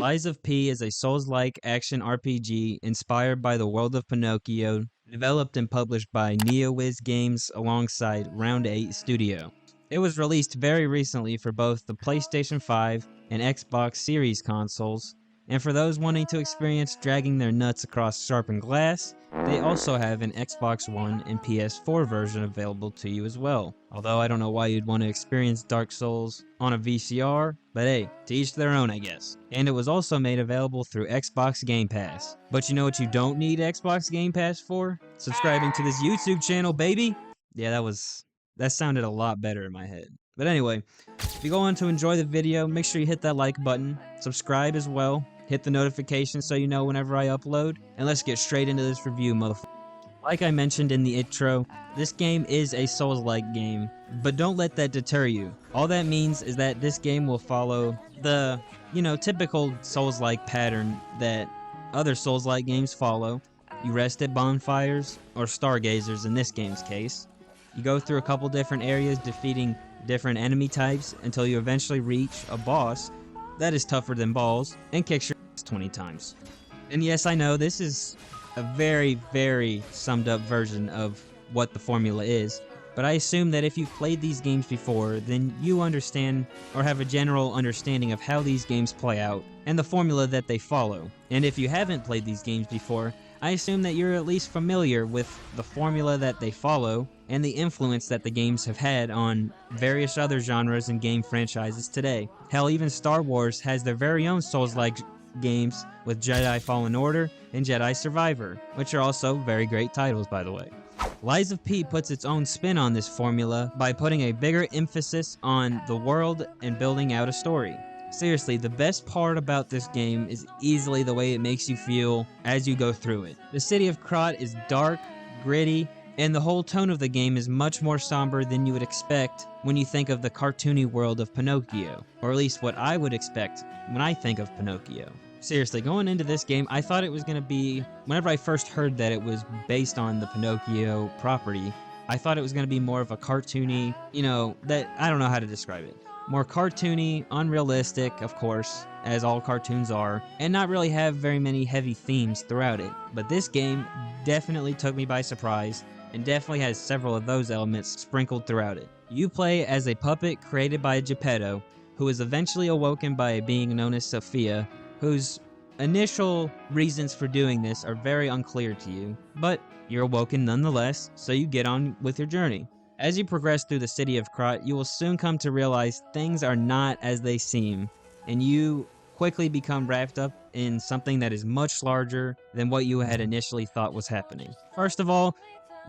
Lies of P is a Souls-like action RPG inspired by the world of Pinocchio, developed and published by NeoWiz Games alongside Round 8 Studio. It was released very recently for both the PlayStation 5 and Xbox Series consoles, and for those wanting to experience dragging their nuts across sharpened glass, they also have an Xbox One and PS4 version available to you as well. Although I don't know why you'd want to experience Dark Souls on a VCR, but hey, to each their own I guess. And it was also made available through Xbox Game Pass. But you know what you don't need Xbox Game Pass for? Subscribing to this YouTube channel, baby! Yeah, that sounded a lot better in my head. But anyway, if you go on to enjoy the video, make sure you hit that like button, subscribe as well, hit the notification so you know whenever I upload, and let's get straight into this review, motherfucker. Like I mentioned in the intro, this game is a Souls-like game, but don't let that deter you. All that means is that this game will follow the, typical Souls-like pattern that other Souls-like games follow. You rest at bonfires, or stargazers in this game's case. You go through a couple different areas defeating different enemy types until you eventually reach a boss that is tougher than balls and kicks your ass 20 times. And yes, I know this is a very, very summed up version of what the formula is, but I assume that if you've played these games before, then you understand or have a general understanding of how these games play out and the formula that they follow. And if you haven't played these games before, I assume that you're at least familiar with the formula that they follow and the influence that the games have had on various other genres and game franchises today. Hell, even Star Wars has their very own Souls-like games with Jedi Fallen Order and Jedi Survivor, which are also very great titles, by the way. Lies of P puts its own spin on this formula by putting a bigger emphasis on the world and building out a story. Seriously, the best part about this game is easily the way it makes you feel as you go through it. The city of Krat is dark, gritty, and the whole tone of the game is much more somber than you would expect when you think of the cartoony world of Pinocchio, or at least what I would expect when I think of Pinocchio. Seriously, going into this game, I thought it was going to be, whenever I first heard that it was based on the Pinocchio property, I thought it was going to be more of a cartoony, I don't know how to describe it. More cartoony, unrealistic, of course, as all cartoons are, and not really have very many heavy themes throughout it. But this game definitely took me by surprise, and definitely has several of those elements sprinkled throughout it. You play as a puppet created by Geppetto, who is eventually awoken by a being known as Sophia, whose initial reasons for doing this are very unclear to you, but you're awoken nonetheless, so you get on with your journey. As you progress through the city of Krat, you will soon come to realize things are not as they seem, and you quickly become wrapped up in something that is much larger than what you had initially thought was happening. First of all,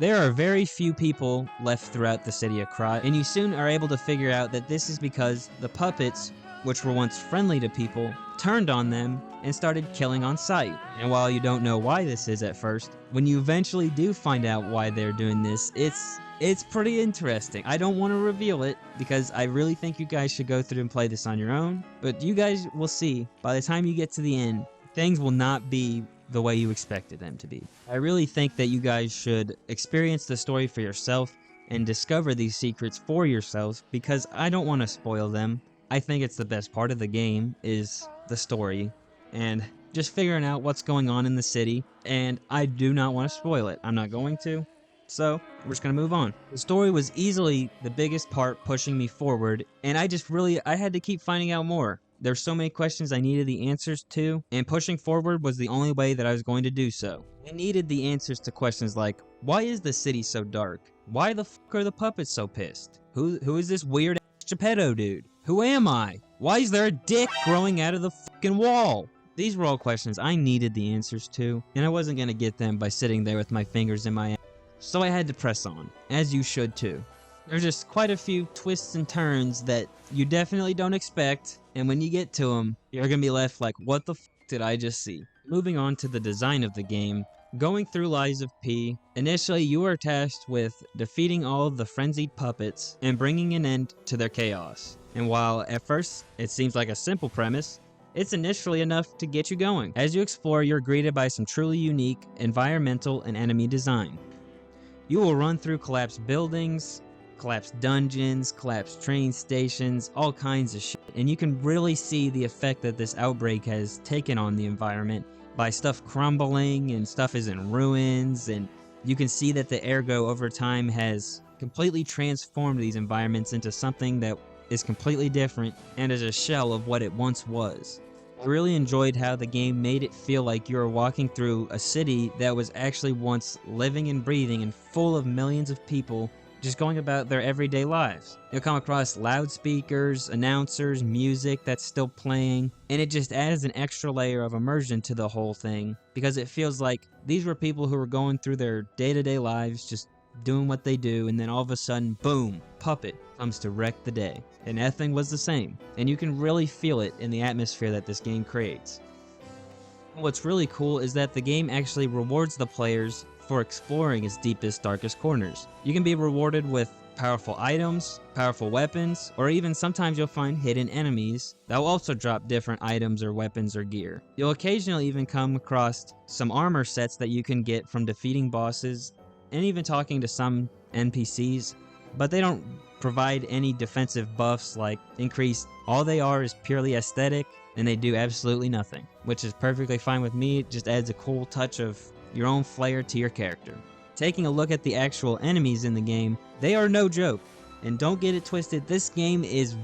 there are very few people left throughout the city of Krat, and you soon are able to figure out that this is because the puppets, which were once friendly to people, turned on them and started killing on sight. And while you don't know why this is at first, when you eventually do find out why they're doing this, it's pretty interesting. I don't want to reveal it because I really think you guys should go through and play this on your own, but you guys will see by the time you get to the end, things will not be the way you expected them to be. I really think that you guys should experience the story for yourself and discover these secrets for yourselves because I don't want to spoil them. I think it's the best part of the game is the story and just figuring out what's going on in the city, and I do not want to spoil it. I'm not going to. So, we're just gonna move on. The story was easily the biggest part pushing me forward, and I had to keep finding out more. There's so many questions I needed the answers to, and pushing forward was the only way that I was going to do so. I needed the answers to questions like, why is the city so dark? Why the fuck are the puppets so pissed? Who is this weird ass Geppetto dude? Who am I? Why is there a dick growing out of the fucking wall? These were all questions I needed the answers to, and I wasn't gonna get them by sitting there with my fingers in my ass. So I had to press on, as you should too. There's just quite a few twists and turns that you definitely don't expect, and when you get to them, you're gonna be left like, what the f did I just see? Moving on to the design of the game, going through Lies of P, initially you are tasked with defeating all of the frenzied puppets and bringing an end to their chaos. And while at first it seems like a simple premise, it's initially enough to get you going. As you explore, you're greeted by some truly unique environmental and enemy design. You will run through collapsed buildings, collapsed dungeons, collapsed train stations, all kinds of shit. And you can really see the effect that this outbreak has taken on the environment by stuff crumbling and stuff is in ruins, and you can see that the ergo over time has completely transformed these environments into something that is completely different and is a shell of what it once was. I really enjoyed how the game made it feel like you were walking through a city that was actually once living and breathing and full of millions of people just going about their everyday lives. You'll come across loudspeakers, announcers, music that's still playing, and it just adds an extra layer of immersion to the whole thing because it feels like these were people who were going through their day-to-day lives just doing what they do, and then all of a sudden, boom, Puppet comes to wreck the day. And nothing was the same, and you can really feel it in the atmosphere that this game creates. What's really cool is that the game actually rewards the players for exploring its deepest, darkest corners. You can be rewarded with powerful items, powerful weapons, or even sometimes you'll find hidden enemies that will also drop different items or weapons or gear. You'll occasionally even come across some armor sets that you can get from defeating bosses and even talking to some NPCs, but they don't provide any defensive buffs like increased. All they are is purely aesthetic, and they do absolutely nothing, which is perfectly fine with me. It just adds a cool touch of your own flair to your character. Taking a look at the actual enemies in the game, they are no joke, and don't get it twisted, this game is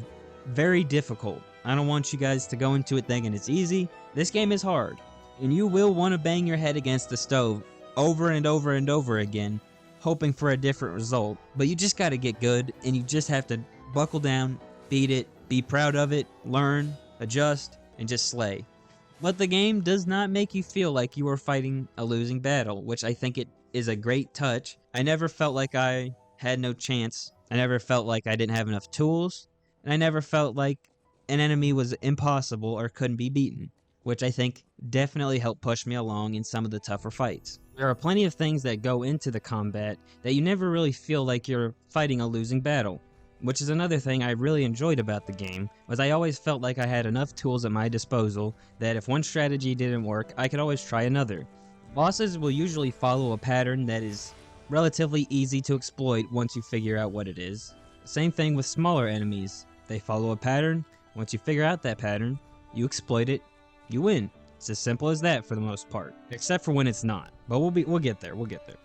very difficult. I don't want you guys to go into it thinking it's easy. This game is hard, and you will want to bang your head against the stove over and over and over again, hoping for a different result. But you just gotta get good, and you just have to buckle down, beat it, be proud of it, learn, adjust, and just slay. But the game does not make you feel like you are fighting a losing battle, which I think it is a great touch. I never felt like I had no chance. I never felt like I didn't have enough tools, and I never felt like an enemy was impossible or couldn't be beaten, which I think definitely helped push me along in some of the tougher fights. There are plenty of things that go into the combat that you never really feel like you're fighting a losing battle, which is another thing I really enjoyed about the game, was I always felt like I had enough tools at my disposal that if one strategy didn't work, I could always try another. Bosses will usually follow a pattern that is relatively easy to exploit once you figure out what it is. Same thing with smaller enemies. They follow a pattern. Once you figure out that pattern, you exploit it, you win. It's as simple as that for the most part, except for when it's not. But we'll get there.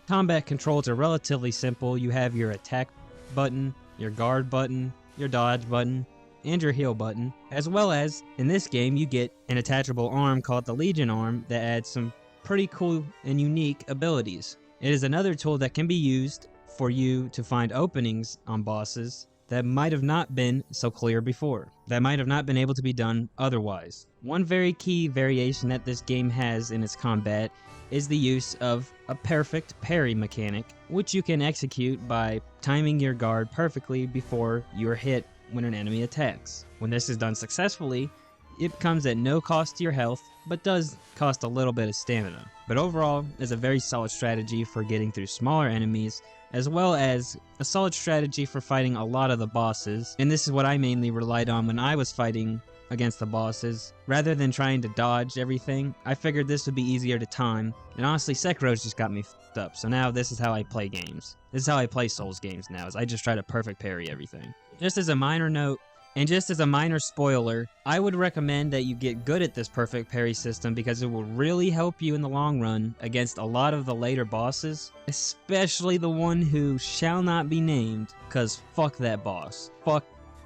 Combat controls are relatively simple. You have your attack button, your guard button, your dodge button, and your heal button, as well as, in this game, you get an attachable arm called the Legion arm that adds some pretty cool and unique abilities. It is another tool that can be used for you to find openings on bosses that might have not been so clear before, that might have not been able to be done otherwise. One very key variation that this game has in its combat is the use of a perfect parry mechanic, which you can execute by timing your guard perfectly before you are hit when an enemy attacks. When this is done successfully, it comes at no cost to your health, but does cost a little bit of stamina. But overall, is a very solid strategy for getting through smaller enemies, as well as a solid strategy for fighting a lot of the bosses. And this is what I mainly relied on when I was fighting against the bosses. Rather than trying to dodge everything, I figured this would be easier to time. And honestly, Sekiro's just got me f***ed up, so now this is how I play games. This is how I play Souls games now, is I just try to perfect parry everything. Just as a minor note, and just as a minor spoiler, I would recommend that you get good at this perfect parry system because it will really help you in the long run against a lot of the later bosses, especially the one who shall not be named, because fuck that boss.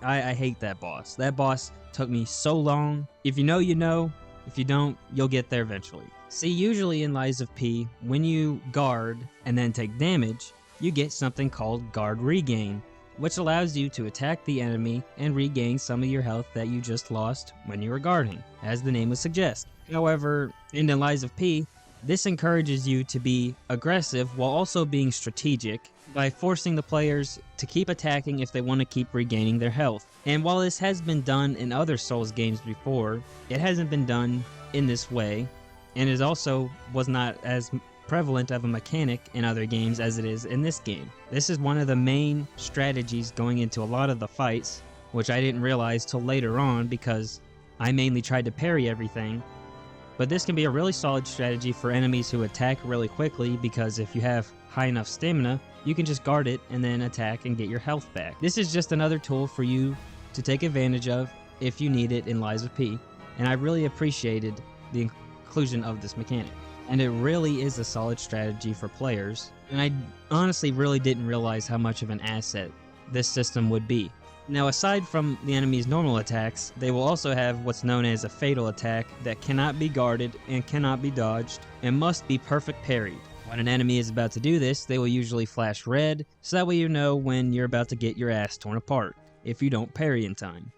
I hate that boss. That boss took me so long. If you know, you know. If you don't, you'll get there eventually. See, usually in Lies of P, when you guard and then take damage, you get something called guard regain, which allows you to attack the enemy and regain some of your health that you just lost when you were guarding, as the name would suggest. However, in the Lies of P, this encourages you to be aggressive while also being strategic by forcing the players to keep attacking if they want to keep regaining their health. And while this has been done in other Souls games before, it hasn't been done in this way, and it also was not as prevalent of a mechanic in other games as it is in this game. This is one of the main strategies going into a lot of the fights, which I didn't realize till later on because I mainly tried to parry everything. But this can be a really solid strategy for enemies who attack really quickly, because if you have high enough stamina, you can just guard it and then attack and get your health back. This is just another tool for you to take advantage of if you need it in Lies of P, and I really appreciated the inclusion of this mechanic. And it really is a solid strategy for players, and I honestly really didn't realize how much of an asset this system would be. Now, aside from the enemy's normal attacks, they will also have what's known as a fatal attack that cannot be guarded and cannot be dodged and must be perfect parried. When an enemy is about to do this, they will usually flash red, so that way you know when you're about to get your ass torn apart, if you don't parry in time.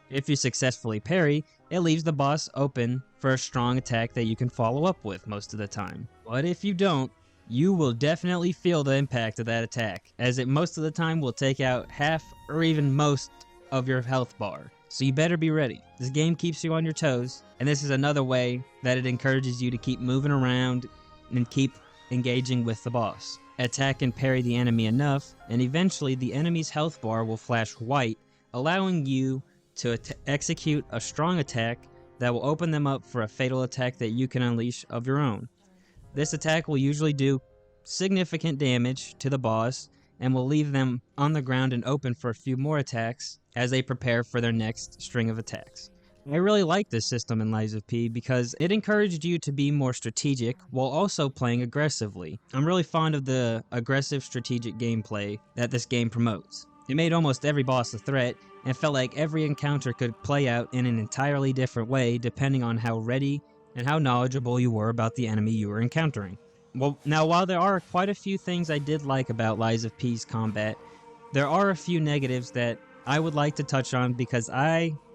If you successfully parry, it leaves the boss open for a strong attack that you can follow up with most of the time. But if you don't, you will definitely feel the impact of that attack, as it most of the time will take out half or even most of your health bar. So you better be ready. This game keeps you on your toes, and this is another way that it encourages you to keep moving around and keep engaging with the boss. Attack and parry the enemy enough, and eventually the enemy's health bar will flash white, allowing you to execute a strong attack that will open them up for a fatal attack that you can unleash of your own. This attack will usually do significant damage to the boss and will leave them on the ground and open for a few more attacks as they prepare for their next string of attacks. I really like this system in Lies of P because it encouraged you to be more strategic while also playing aggressively. I'm really fond of the aggressive strategic gameplay that this game promotes. It made almost every boss a threat and felt like every encounter could play out in an entirely different way depending on how ready and how knowledgeable you were about the enemy you were encountering. Well, now while there are quite a few things I did like about Lies of P's combat, there are a few negatives that I would like to touch on because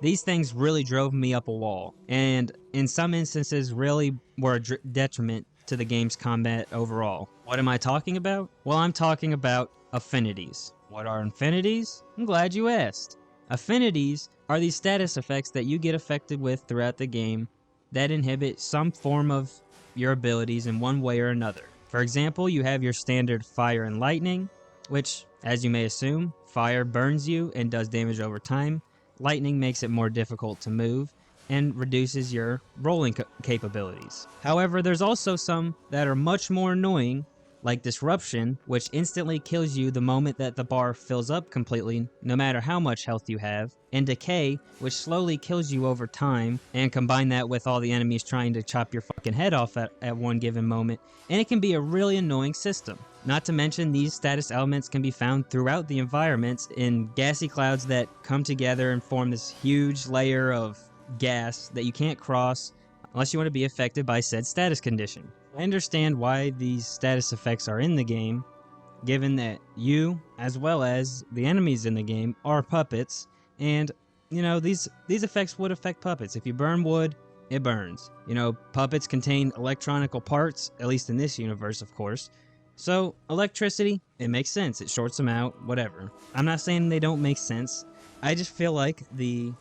these things really drove me up a wall, and in some instances really were a detriment to the game's combat overall. What am I talking about? Well, I'm talking about affinities. What are affinities? I'm glad you asked. Affinities are these status effects that you get affected with throughout the game that inhibit some form of your abilities in one way or another. For example, you have your standard fire and lightning, which, as you may assume, fire burns you and does damage over time, lightning makes it more difficult to move, and reduces your rolling capabilities. However, there's also some that are much more annoying, like Disruption, which instantly kills you the moment that the bar fills up completely, no matter how much health you have, and Decay, which slowly kills you over time, and combine that with all the enemies trying to chop your fucking head off at one given moment, and it can be a really annoying system. Not to mention, these status elements can be found throughout the environments in gassy clouds that come together and form this huge layer of gas that you can't cross unless you want to be affected by said status condition. I understand why these status effects are in the game, given that you, as well as the enemies in the game, are puppets, and, you know, these effects would affect puppets. If you burn wood, it burns. You know, puppets contain electronical parts, at least in this universe, of course. So, electricity, it makes sense. It shorts them out, whatever. I'm not saying they don't make sense. I just feel like the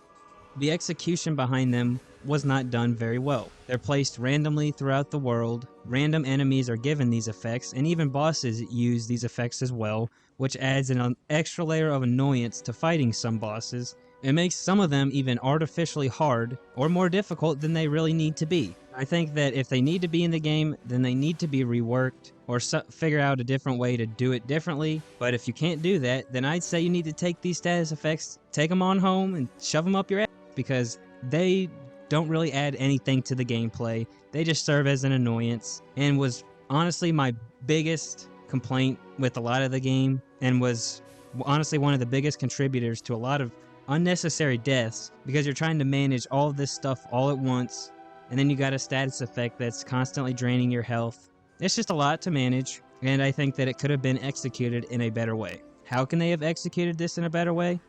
execution behind them was not done very well. They're placed randomly throughout the world, random enemies are given these effects, and even bosses use these effects as well, which adds an extra layer of annoyance to fighting some bosses. It makes some of them even artificially hard or more difficult than they really need to be. I think that if they need to be in the game, then they need to be reworked or figure out a different way to do it differently. But if you can't do that, then I'd say you need to take these status effects, take them on home, and shove them up your ass, because they don't really add anything to the gameplay. They just serve as an annoyance, and was honestly my biggest complaint with a lot of the game, and was honestly one of the biggest contributors to a lot of unnecessary deaths, because you're trying to manage all of this stuff all at once, and then you got a status effect that's constantly draining your health. It's just a lot to manage, and I think that it could have been executed in a better way. How can they have executed this in a better way?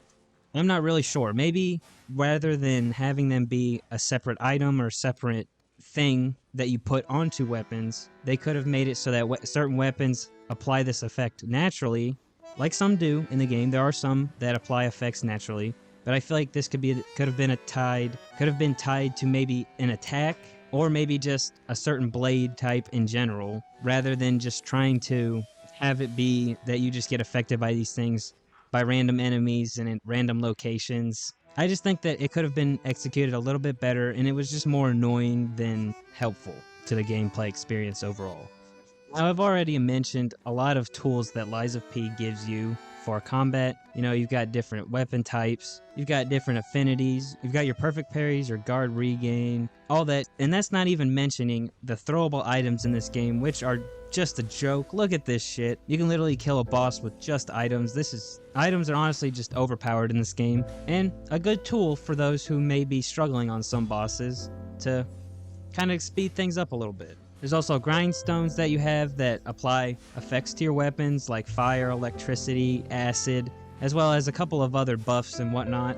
I'm not really sure. Maybe rather than having them be a separate item or separate thing that you put onto weapons, they could have made it so that certain weapons apply this effect naturally, like some do in the game. There are some that apply effects naturally, but I feel like this could have been tied to maybe an attack, or maybe just a certain blade type in general, rather than just trying to have it be that you just get affected by these things by random enemies and in random locations. I just think that it could have been executed a little bit better, and it was just more annoying than helpful to the gameplay experience overall. Now, I've already mentioned a lot of tools that Lies of P gives you for combat. You know, you've got different weapon types, you've got different affinities, you've got your perfect parries, your guard regain, all that. And that's not even mentioning the throwable items in this game, which are just a joke. Look at this shit. You can literally kill a boss with just items. Items are honestly just overpowered in this game, and a good tool for those who may be struggling on some bosses to kind of speed things up a little bit. There's also grindstones that you have that apply effects to your weapons like fire, electricity, acid, as well as a couple of other buffs and whatnot.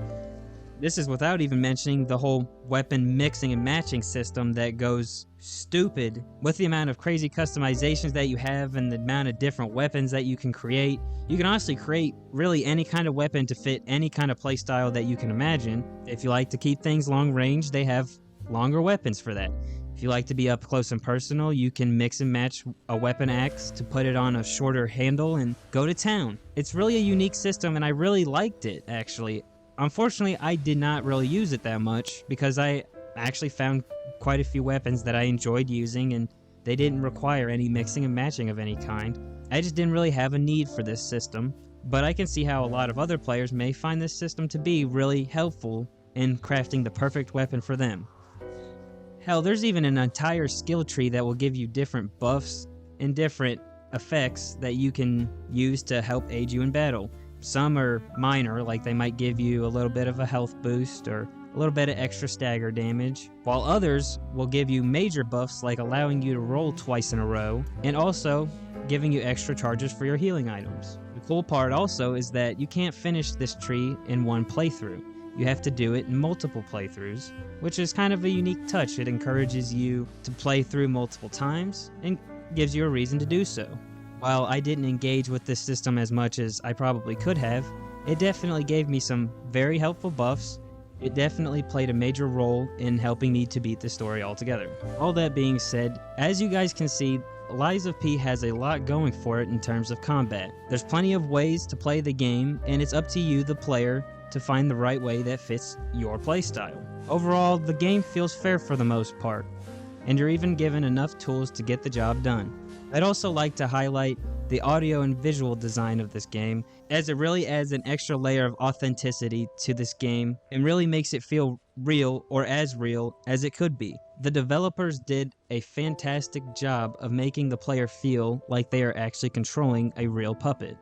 This is without even mentioning the whole weapon mixing and matching system that goes stupid with the amount of crazy customizations that you have and the amount of different weapons that you can create. You can honestly create really any kind of weapon to fit any kind of playstyle that you can imagine. If you like to keep things long range, they have longer weapons for that. If you like to be up close and personal, you can mix and match a weapon axe to put it on a shorter handle and go to town. It's really a unique system, and I really liked it, actually. Unfortunately, I did not really use it that much because I actually found quite a few weapons that I enjoyed using, and they didn't require any mixing and matching of any kind. I just didn't really have a need for this system, but I can see how a lot of other players may find this system to be really helpful in crafting the perfect weapon for them. Hell, there's even an entire skill tree that will give you different buffs and different effects that you can use to help aid you in battle. Some are minor, like they might give you a little bit of a health boost or a little bit of extra stagger damage, while others will give you major buffs like allowing you to roll twice in a row and also giving you extra charges for your healing items. The cool part also is that you can't finish this tree in one playthrough. You have to do it in multiple playthroughs, which is kind of a unique touch. It encourages you to play through multiple times and gives you a reason to do so. While I didn't engage with this system as much as I probably could have, it definitely gave me some very helpful buffs. It definitely played a major role in helping me to beat the story altogether. All that being said, as you guys can see, Lies of P has a lot going for it in terms of combat. There's plenty of ways to play the game, and it's up to you, the player, to find the right way that fits your playstyle. Overall, the game feels fair for the most part, and you're even given enough tools to get the job done. I'd also like to highlight the audio and visual design of this game, as it really adds an extra layer of authenticity to this game and really makes it feel real, or as real as it could be. The developers did a fantastic job of making the player feel like they are actually controlling a real puppet.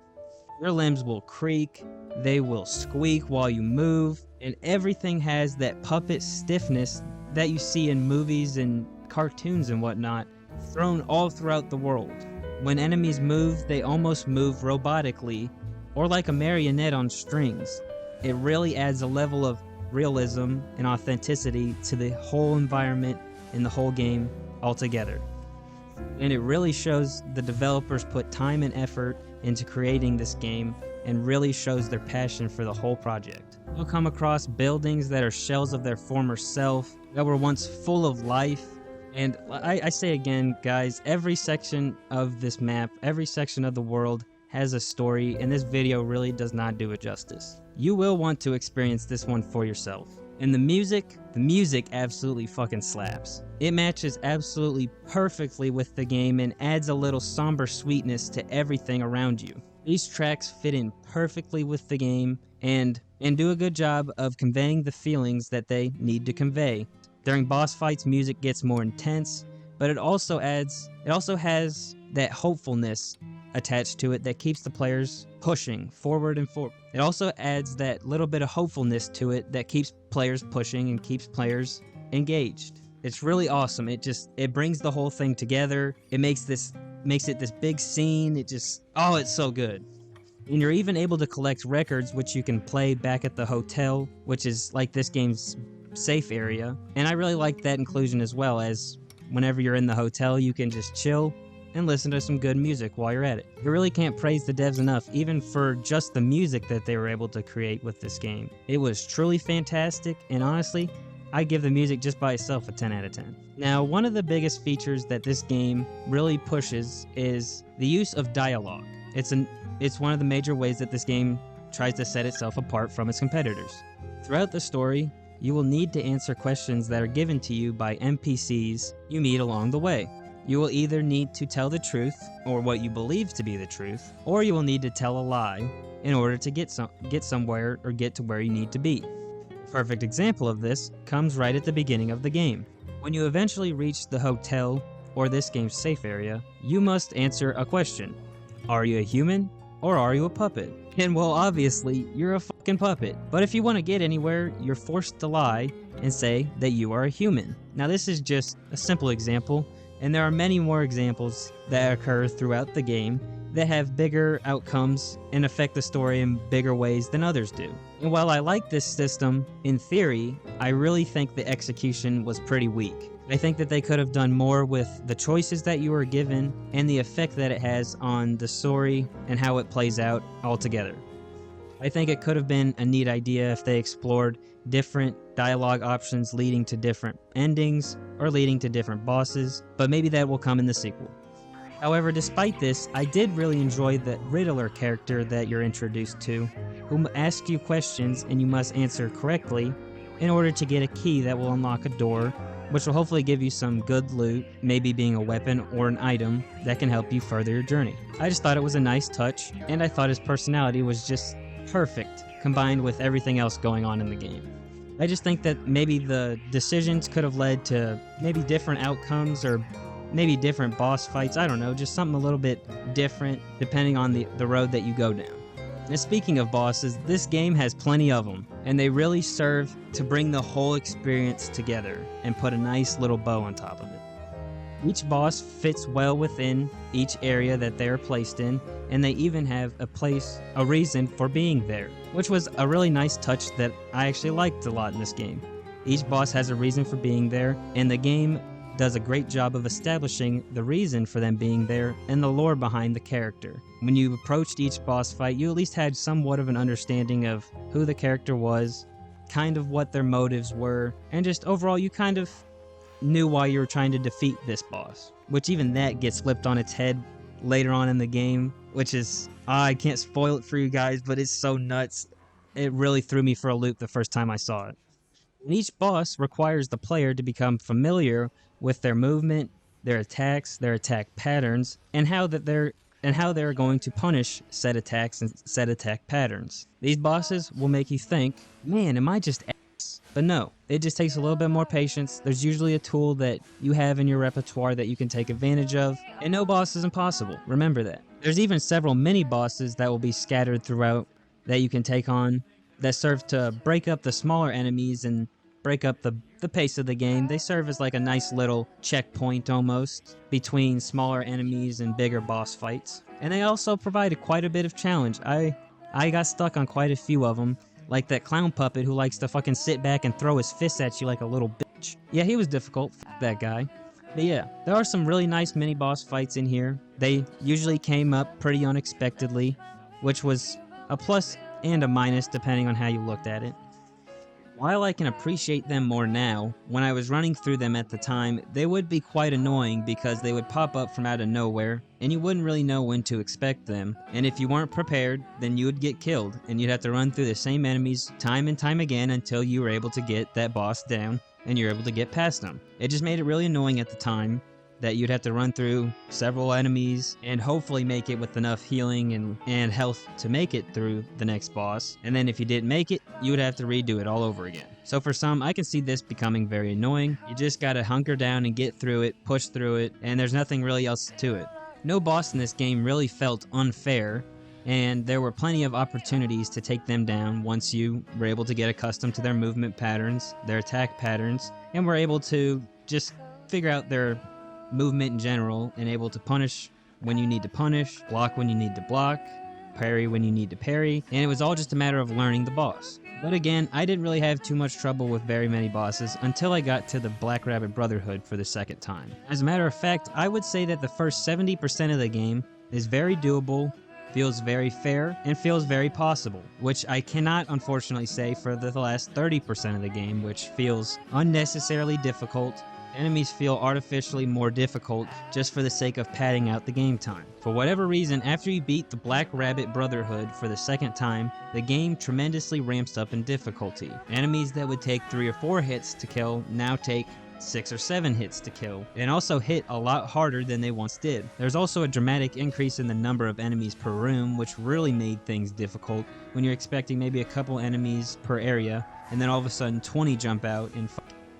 Your limbs will creak, they will squeak while you move, and everything has that puppet stiffness that you see in movies and cartoons and whatnot, thrown all throughout the world. When enemies move, they almost move robotically, or like a marionette on strings. It really adds a level of realism and authenticity to the whole environment and the whole game altogether. And it really shows the developers put time and effort into creating this game, and really shows their passion for the whole project. You'll come across buildings that are shells of their former self, that were once full of life. And I say again, guys, every section of this map, every section of the world has a story, and this video really does not do it justice. You will want to experience this one for yourself. And the music absolutely fucking slaps. It matches absolutely perfectly with the game and adds a little somber sweetness to everything around you. These tracks fit in perfectly with the game and do a good job of conveying the feelings that they need to convey. During boss fights, music gets more intense, but it also has that hopefulness attached to it that keeps the players pushing forward and forward. It also adds that little bit of hopefulness to it that keeps players pushing and keeps players engaged. It's really awesome. It brings the whole thing together. It makes it this big scene. It's so good. And you're even able to collect records, which you can play back at the hotel, which is like this game's safe area. And I really like that inclusion as well, as whenever you're in the hotel, you can just chill and listen to some good music while you're at it. You really can't praise the devs enough, even for just the music that they were able to create with this game. It was truly fantastic, and honestly, I give the music just by itself a 10 out of 10. Now, one of the biggest features that this game really pushes is the use of dialogue. It's one of the major ways that this game tries to set itself apart from its competitors. Throughout the story, you will need to answer questions that are given to you by NPCs you meet along the way. You will either need to tell the truth, or what you believe to be the truth, or you will need to tell a lie in order to get somewhere or get to where you need to be. A perfect example of this comes right at the beginning of the game. When you eventually reach the hotel or this game's safe area, you must answer a question. Are you a human or are you a puppet? And well, obviously, you're a fucking puppet. But if you want to get anywhere, you're forced to lie and say that you are a human. Now this is just a simple example, and there are many more examples that occur throughout the game that have bigger outcomes and affect the story in bigger ways than others do. And while I like this system, in theory, I really think the execution was pretty weak. I think that they could have done more with the choices that you were given and the effect that it has on the story and how it plays out altogether. I think it could have been a neat idea if they explored different dialogue options leading to different endings or leading to different bosses, but maybe that will come in the sequel. However, despite this, I did really enjoy the Riddler character that you're introduced to, who asks you questions and you must answer correctly in order to get a key that will unlock a door, which will hopefully give you some good loot, maybe being a weapon or an item that can help you further your journey. I just thought it was a nice touch, and I thought his personality was just perfect, combined with everything else going on in the game. I just think that maybe the decisions could have led to maybe different outcomes or maybe different boss fights, I don't know, just something a little bit different depending on the road that you go down. And speaking of bosses, this game has plenty of them, and they really serve to bring the whole experience together and put a nice little bow on top of it. Each boss fits well within each area that they are placed in, and they even have a reason for being there, which was a really nice touch that I actually liked a lot in this game. Each boss has a reason for being there, and the game does a great job of establishing the reason for them being there and the lore behind the character. When you approached each boss fight, you at least had somewhat of an understanding of who the character was, kind of what their motives were, and just overall you kind of knew why you were trying to defeat this boss, which even that gets flipped on its head later on in the game, which is, I can't spoil it for you guys, but it's so nuts. It really threw me for a loop the first time I saw it. And each boss requires the player to become familiar with their movement, their attacks, their attack patterns, and how they're going to punish said attacks and said attack patterns. These bosses will make you think, man, am I just ass? But no, it just takes a little bit more patience. There's usually a tool that you have in your repertoire that you can take advantage of, and no boss is impossible. Remember that. There's even several mini bosses that will be scattered throughout that you can take on that serve to break up the smaller enemies and break up the pace of the game. They serve as like a nice little checkpoint almost between smaller enemies and bigger boss fights. And they also provide quite a bit of challenge. I got stuck on quite a few of them, like that clown puppet who likes to fucking sit back and throw his fists at you like a little bitch. Yeah, he was difficult, that guy. But yeah, there are some really nice mini boss fights in here. They usually came up pretty unexpectedly, which was a plus and a minus depending on how you looked at it. While I can appreciate them more now, when I was running through them at the time, they would be quite annoying because they would pop up from out of nowhere, and you wouldn't really know when to expect them, and if you weren't prepared, then you would get killed, and you'd have to run through the same enemies time and time again until you were able to get that boss down, and you're able to get past them. It just made it really annoying at the time that you'd have to run through several enemies and hopefully make it with enough healing and health to make it through the next boss. And then if you didn't make it, you would have to redo it all over again. So for some, I can see this becoming very annoying. You just gotta hunker down and get through it, push through it, and there's nothing really else to it. No boss in this game really felt unfair, and there were plenty of opportunities to take them down once you were able to get accustomed to their movement patterns, their attack patterns, and were able to just figure out their movement in general and able to punish when you need to punish, block when you need to block, parry when you need to parry, and it was all just a matter of learning the boss. But again, I didn't really have too much trouble with very many bosses until I got to the Black Rabbit Brotherhood for the second time. As a matter of fact, I would say that the first 70% of the game is very doable, feels very fair, and feels very possible, which I cannot unfortunately say for the last 30% of the game, which feels unnecessarily difficult Enemies feel artificially more difficult just for the sake of padding out the game time. For whatever reason, after you beat the Black Rabbit Brotherhood for the second time, the game tremendously ramps up in difficulty. Enemies that would take 3 or 4 hits to kill now take 6 or 7 hits to kill, and also hit a lot harder than they once did. There's also a dramatic increase in the number of enemies per room, which really made things difficult when you're expecting maybe a couple enemies per area, and then all of a sudden 20 jump out and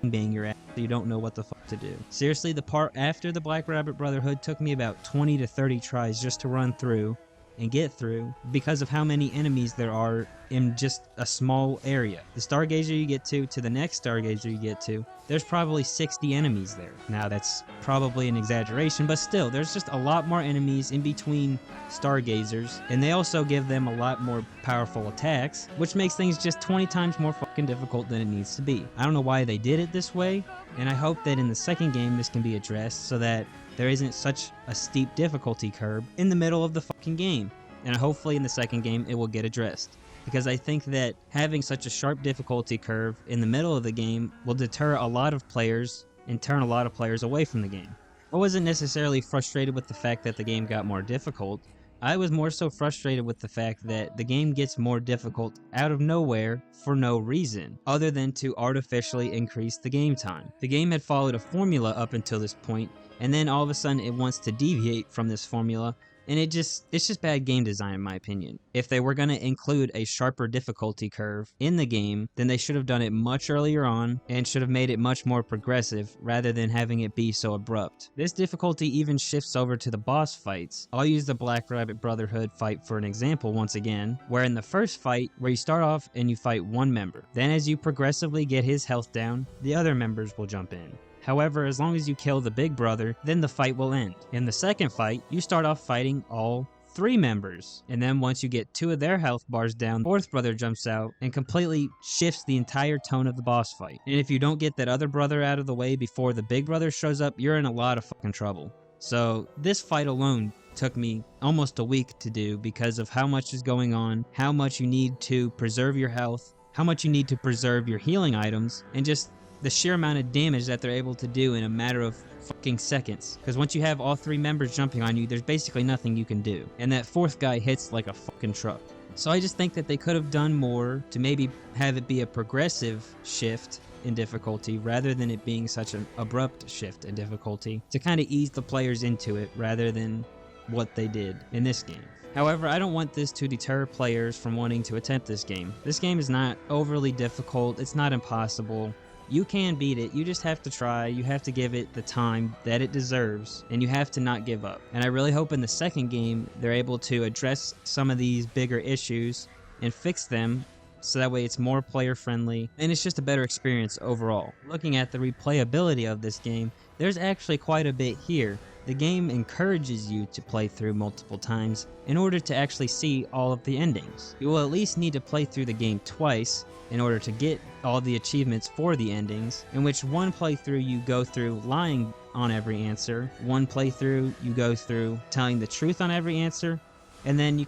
bang your ass, so you don't know what the fuck to do. Seriously, the part after the Black Rabbit Brotherhood took me about 20 to 30 tries just to run through and get through because of how many enemies there are in just a small area. The stargazer you get to the next stargazer you get to, there's probably 60 enemies there. Now that's probably an exaggeration, but still, there's just a lot more enemies in between stargazers, and they also give them a lot more powerful attacks, which makes things just 20 times more fucking difficult than it needs to be. I don't know why they did it this way, and I hope that in the second game this can be addressed so that there isn't such a steep difficulty curve in the middle of the fucking game. And hopefully in the second game it will get addressed, because I think that having such a sharp difficulty curve in the middle of the game will deter a lot of players and turn a lot of players away from the game. I wasn't necessarily frustrated with the fact that the game got more difficult. I was more so frustrated with the fact that the game gets more difficult out of nowhere for no reason, other than to artificially increase the game time. The game had followed a formula up until this point, and then all of a sudden it wants to deviate from this formula, and it's just bad game design in my opinion. If they were going to include a sharper difficulty curve in the game, then they should have done it much earlier on and should have made it much more progressive rather than having it be so abrupt. This difficulty even shifts over to the boss fights. I'll use the Black Rabbit Brotherhood fight for an example once again, where in the first fight, where you start off and you fight one member, then as you progressively get his health down, the other members will jump in. However, as long as you kill the big brother, then the fight will end. In the second fight, you start off fighting all 3 members, and then once you get 2 of their health bars down, the 4th brother jumps out and completely shifts the entire tone of the boss fight. And if you don't get that other brother out of the way before the big brother shows up, you're in a lot of fucking trouble. So this fight alone took me almost a week to do because of how much is going on, how much you need to preserve your health, how much you need to preserve your healing items, and just the sheer amount of damage that they're able to do in a matter of fucking seconds. Because once you have all 3 members jumping on you, there's basically nothing you can do. And that 4th guy hits like a fucking truck. So I just think that they could have done more to maybe have it be a progressive shift in difficulty rather than it being such an abrupt shift in difficulty, to kind of ease the players into it rather than what they did in this game. However, I don't want this to deter players from wanting to attempt this game. This game is not overly difficult, it's not impossible. You can beat it, you just have to try, you have to give it the time that it deserves, and you have to not give up. And I really hope in the second game they're able to address some of these bigger issues and fix them so that way it's more player friendly and it's just a better experience overall. Looking at the replayability of this game, there's actually quite a bit here. The game encourages you to play through multiple times in order to actually see all of the endings. You will at least need to play through the game twice in order to get all the achievements for the endings, in which one playthrough you go through lying on every answer, one playthrough you go through telling the truth on every answer, and then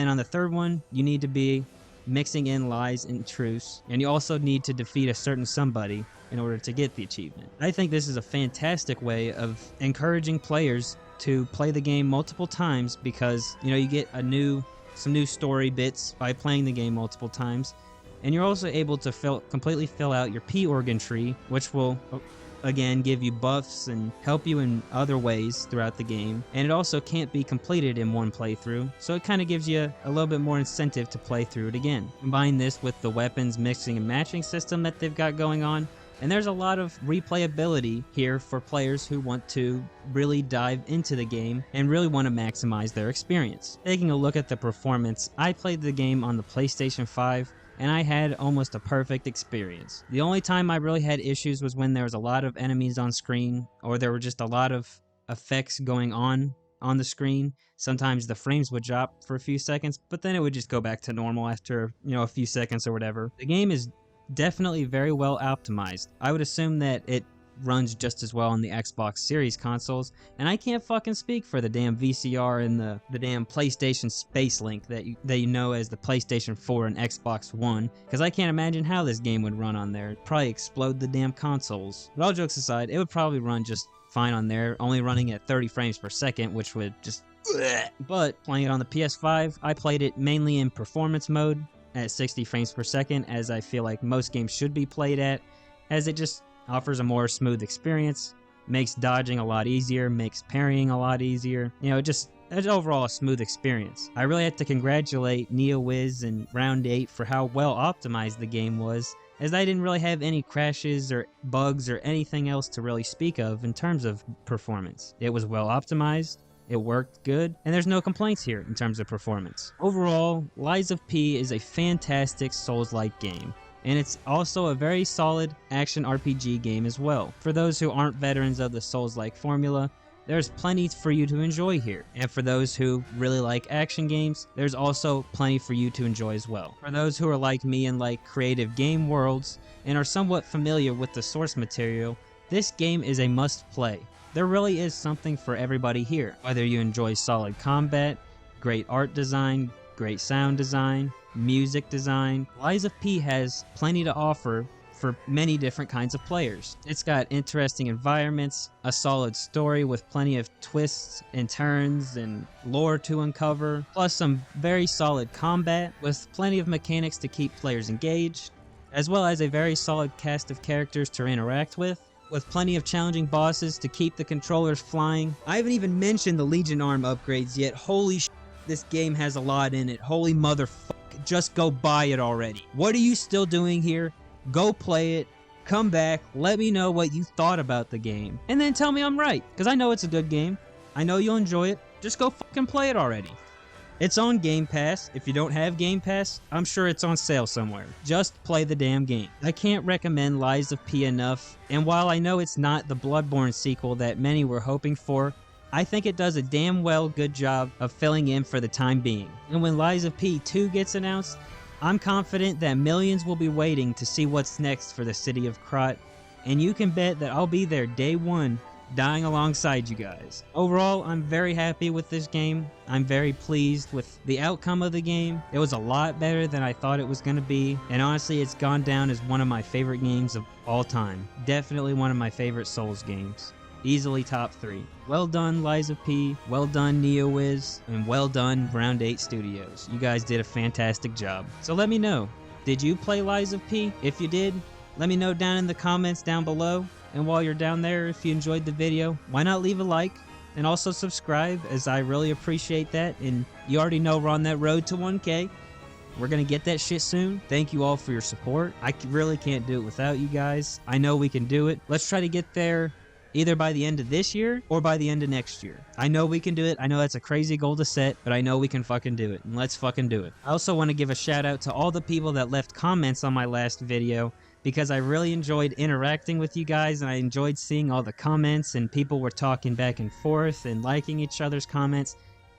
on the third one you need to be mixing in lies and truths, and you also need to defeat a certain somebody in order to get the achievement. I think this is a fantastic way of encouraging players to play the game multiple times because, you get some new story bits by playing the game multiple times, and you're also able to completely fill out your P organ tree, which will again give you buffs and help you in other ways throughout the game. And it also can't be completed in one playthrough, so it kind of gives you a little bit more incentive to play through it again. Combine this with the weapons mixing and matching system that they've got going on, and there's a lot of replayability here for players who want to really dive into the game and really want to maximize their experience. Taking a look at the performance, I played the game on the PlayStation 5, and I had almost a perfect experience. The only time I really had issues was when there was a lot of enemies on screen, or there were just a lot of effects going on the screen. Sometimes the frames would drop for a few seconds, but then it would just go back to normal after, a few seconds or whatever. The game is definitely very well optimized. I would assume that it runs just as well on the Xbox Series consoles, and I can't fucking speak for the damn VCR and the damn PlayStation Space Link that you know as the PlayStation 4 and Xbox One, because I can't imagine how this game would run on there. It'd probably explode the damn consoles. But all jokes aside, it would probably run just fine on there, only running at 30 frames per second, which would just... But playing it on the PS5, I played it mainly in performance mode at 60 frames per second, as I feel like most games should be played at, as it just offers a more smooth experience, makes dodging a lot easier, makes parrying a lot easier. You know, it's overall a smooth experience. I really have to congratulate NeoWiz and Round 8 for how well optimized the game was, as I didn't really have any crashes or bugs or anything else to really speak of in terms of performance. It was well optimized, it worked good, and there's no complaints here in terms of performance. Overall, Lies of P is a fantastic Souls-like game, and it's also a very solid action RPG game as well. For those who aren't veterans of the Souls-like formula, there's plenty for you to enjoy here. And for those who really like action games, there's also plenty for you to enjoy as well. For those who are like me and like creative game worlds and are somewhat familiar with the source material, this game is a must-play. There really is something for everybody here. Whether you enjoy solid combat, great art design, great sound design, music design, Lies of P has plenty to offer for many different kinds of players. It's got interesting environments, a solid story with plenty of twists and turns and lore to uncover, plus some very solid combat with plenty of mechanics to keep players engaged, as well as a very solid cast of characters to interact with plenty of challenging bosses to keep the controllers flying. I haven't even mentioned the Legion Arm upgrades yet. Holy shit, this game has a lot in it. Holy motherfucker, just go buy it already. What are you still doing here? Go play it, come back, let me know what you thought about the game, and then tell me I'm right, because I know it's a good game. I know you'll enjoy it. Just go fucking play it already. It's on Game Pass. If you don't have Game Pass, I'm sure it's on sale somewhere. Just play the damn game. I can't recommend Lies of P enough, and while I know it's not the Bloodborne sequel that many were hoping for, I think it does a damn good job of filling in for the time being. And when Lies of P 2 gets announced, I'm confident that millions will be waiting to see what's next for the city of Krat, and you can bet that I'll be there day one, dying alongside you guys. Overall, I'm very happy with this game. I'm very pleased with the outcome of the game. It was a lot better than I thought it was going to be, and honestly, it's gone down as one of my favorite games of all time. Definitely one of my favorite Souls games. Easily top 3. Well done, Lies of P, well done, NeoWiz, and well done, Round 8 Studios. You guys did a fantastic job. So let me know, did you play Lies of P? If you did, let me know down in the comments down below. And while you're down there, if you enjoyed the video, why not leave a like and also subscribe, as I really appreciate that. And you already know we're on that road to 1K. We're gonna get that shit soon. Thank you all for your support. I really can't do it without you guys. I know we can do it. Let's try to get there either by the end of this year or by the end of next year. I know we can do it. I know that's a crazy goal to set, but I know we can fucking do it. And let's fucking do it. I also want to give a shout out to all the people that left comments on my last video, because I really enjoyed interacting with you guys, and I enjoyed seeing all the comments, and people were talking back and forth and liking each other's comments.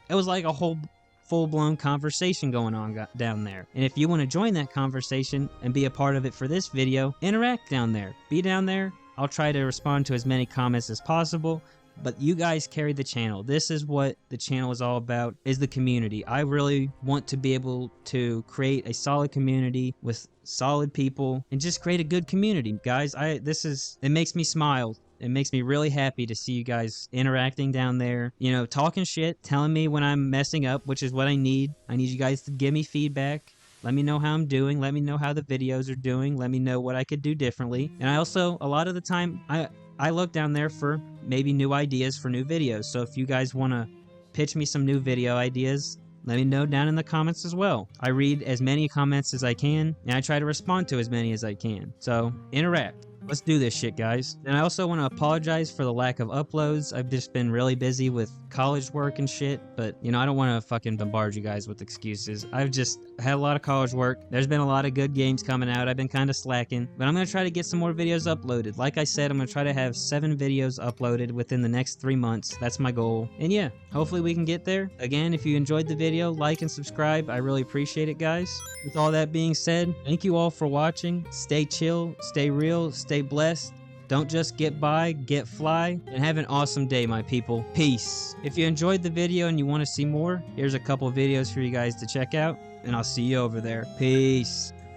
It was like a whole full-blown conversation going on down there. And if you want to join that conversation and be a part of it for this video, interact down there. Be down there. I'll try to respond to as many comments as possible, but you guys carry the channel. This is what the channel is all about, is the community. I really want to be able to create a solid community with solid people and just create a good community. Guys, it makes me smile. It makes me really happy to see you guys interacting down there, you know, talking shit, telling me when I'm messing up, which is what I need. I need you guys to give me feedback. Let me know how I'm doing. Let me know how the videos are doing. Let me know what I could do differently. And I also, a lot of the time, I look down there for maybe new ideas for new videos. So if you guys want to pitch me some new video ideas, let me know down in the comments as well. I read as many comments as I can, and I try to respond to as many as I can. So interact. Let's do this shit, guys. And I also want to apologize for the lack of uploads. I've just been really busy with college work and shit, but, you know, I don't want to fucking bombard you guys with excuses. I've just had a lot of college work. There's been a lot of good games coming out. I've been kind of slacking, but I'm going to try to get some more videos uploaded. Like I said, I'm going to try to have 7 videos uploaded within the next 3 months. That's my goal. And yeah, hopefully we can get there. Again, if you enjoyed the video, like and subscribe. I really appreciate it, guys. With all that being said, thank you all for watching. Stay chill, stay real, stay blessed, Don't just get by, get fly, and have an awesome day, my people. Peace. If you enjoyed the video and you want to see more, here's a couple videos for you guys to check out, and I'll see you over there. Peace.